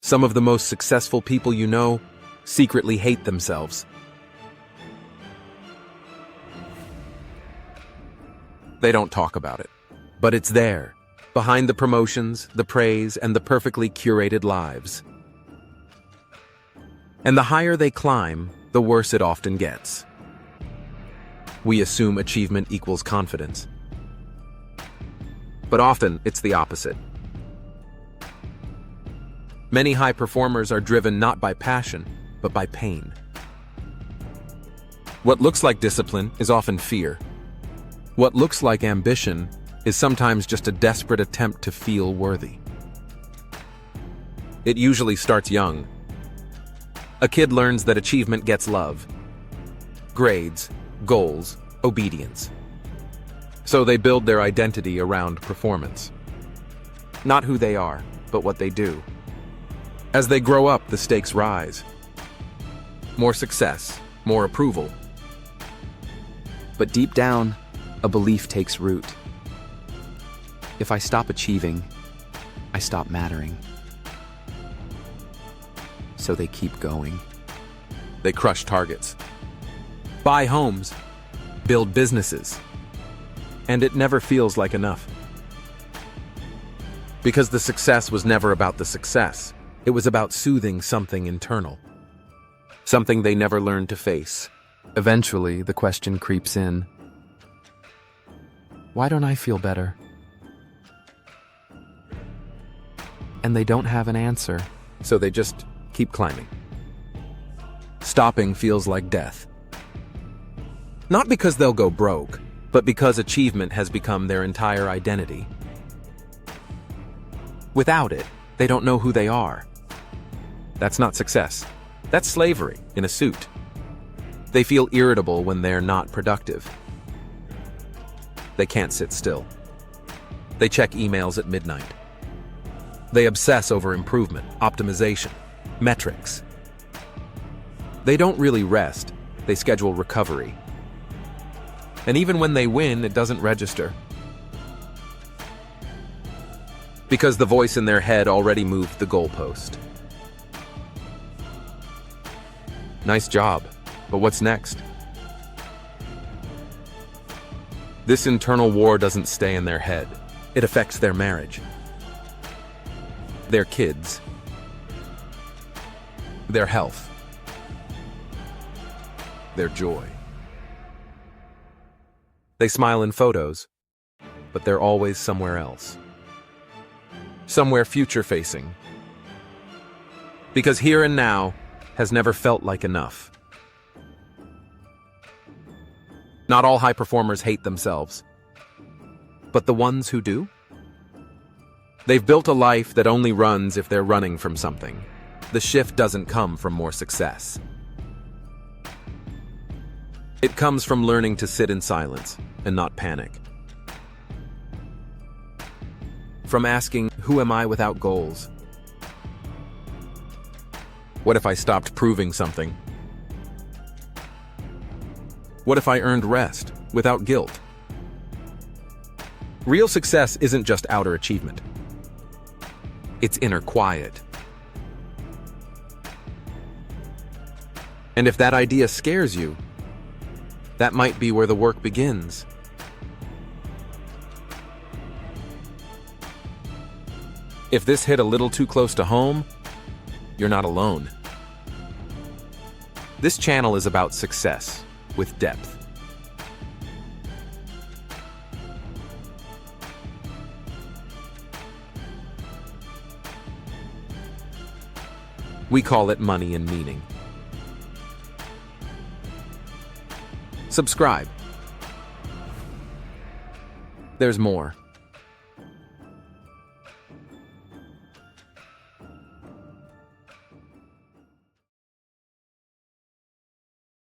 Some of the most successful people you know secretly hate themselves. They don't talk about it, but it's there, behind the promotions, the praise, and the perfectly curated lives. And the higher they climb, the worse it often gets. We assume achievement equals confidence. But often, it's the opposite. Many high performers are driven not by passion, but by pain. What looks like discipline is often fear. What looks like ambition is sometimes just a desperate attempt to feel worthy. It usually starts young. A kid learns that achievement gets love, grades, goals, obedience. So they build their identity around performance. Not who they are, but what they do. As they grow up, the stakes rise. More success, more approval. But deep down, a belief takes root. If I stop achieving, I stop mattering. So they keep going. They crush targets, buy homes, build businesses, and it never feels like enough. Because the success was never about the success. It was about soothing something internal, something they never learned to face. Eventually, the question creeps in. Why don't I feel better? And they don't have an answer. So they just keep climbing. Stopping feels like death. Not because they'll go broke, but because achievement has become their entire identity. Without it, they don't know who they are. That's not success. That's slavery in a suit. They feel irritable when they're not productive. They can't sit still. They check emails at midnight. They obsess over improvement, optimization, metrics. They don't really rest. They schedule recovery. And even when they win, it doesn't register. Because the voice in their head already moved the goalpost. Nice job, but what's next? This internal war doesn't stay in their head. It affects their marriage, their kids, their health, their joy. They smile in photos, but they're always somewhere else. Somewhere future-facing. Because here and now has never felt like enough. Not all high performers hate themselves. But the ones who do? They've built a life that only runs if they're running from something. The shift doesn't come from more success. It comes from learning to sit in silence and not panic. From asking, who am I without goals? What if I stopped proving something? What if I earned rest without guilt? Real success isn't just outer achievement. It's inner quiet. And if that idea scares you, that might be where the work begins. If this hit a little too close to home, you're not alone. This channel is about success with depth. We call it money and meaning. Subscribe. There's more.